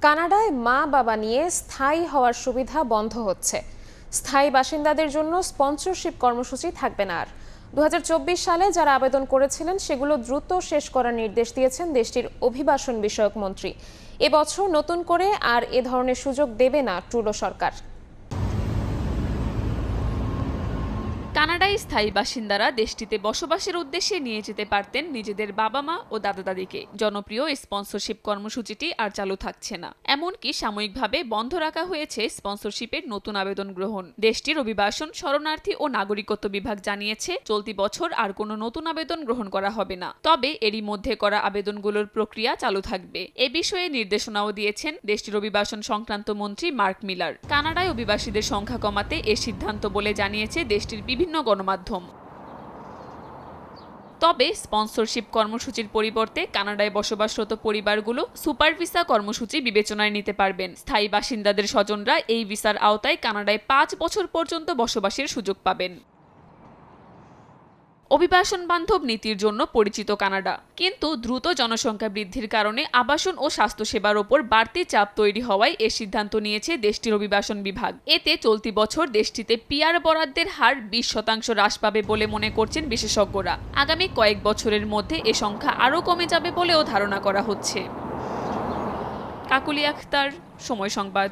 কানাডায় মা বাবা নিয়ে স্থায়ী হওয়ার সুবিধা বন্ধ হচ্ছে। স্থায়ী বাসিন্দাদের জন্য স্পন্সরশিপ কর্মসূচি থাকবে না আর। 2024 সালে যারা আবেদন করেছিলেন সেগুলো দ্রুত শেষ করার নির্দেশ দিয়েছেন দেশটির অভিবাসন বিষয়ক মন্ত্রী। এবছর নতুন করে আর এ ধরনের সুযোগ দেবে না ট্রুডো সরকার। কানাডায় স্থায়ী বাসিন্দারা দেশটিতে বসবাসের উদ্দেশ্যে নিয়ে যেতে পারতেন নিজেদের বাবা মা ও দাদা দাদিকে। জনপ্রিয় স্পন্সরশিপ কর্মসূচিটি আর চালু থাকছে না, এমনকি সাময়িকভাবে বন্ধ রাখা হয়েছে স্পন্সরশিপের নতুন আবেদন গ্রহণ। দেশটির অভিবাসন, শরণার্থী ও নাগরিকত্ব বিভাগ জানিয়েছে চলতি বছর আর কোনো নতুন আবেদন গ্রহণ করা হবে না, তবে এরই মধ্যে করা আবেদনগুলোর প্রক্রিয়া চালু থাকবে। এ বিষয়ে নির্দেশনাও দিয়েছেন দেশটির অভিবাসন সংক্রান্ত মন্ত্রী মার্ক মিলার। কানাডায় অভিবাসীদের সংখ্যা কমাতে এ সিদ্ধান্ত বলে জানিয়েছে দেশটির বিভিন্ন গণমাধ্যম। তবে স্পন্সরশিপ কর্মসূচির পরিবর্তে কানাডায় বসবাসরত পরিবারগুলো সুপার ভিসা কর্মসূচি বিবেচনায় নিতে পারবেন। স্থায়ী বাসিন্দাদের স্বজনরা এই ভিসার আওতায় কানাডায় 5 বছর পর্যন্ত বসবাসের সুযোগ পাবেন। অভিবাসন বান্ধব নীতির জন্য পরিচিত কানাডা, কিন্তু দ্রুত জনসংখ্যা বৃদ্ধির কারণে আবাসন ও স্বাস্থ্যসেবার ওপর বাড়তি চাপ তৈরি হওয়ায় এ সিদ্ধান্ত নিয়েছে দেশটির অভিবাসন বিভাগ। এতে চলতি বছর দেশটিতে পিআর বরাদ্দের হার 20% হ্রাস পাবে বলে মনে করছেন বিশেষজ্ঞরা। আগামী কয়েক বছরের মধ্যে এ সংখ্যা আরও কমে যাবে বলেও ধারণা করা হচ্ছে। কাকুলি আক্তার, সময় সংবাদ।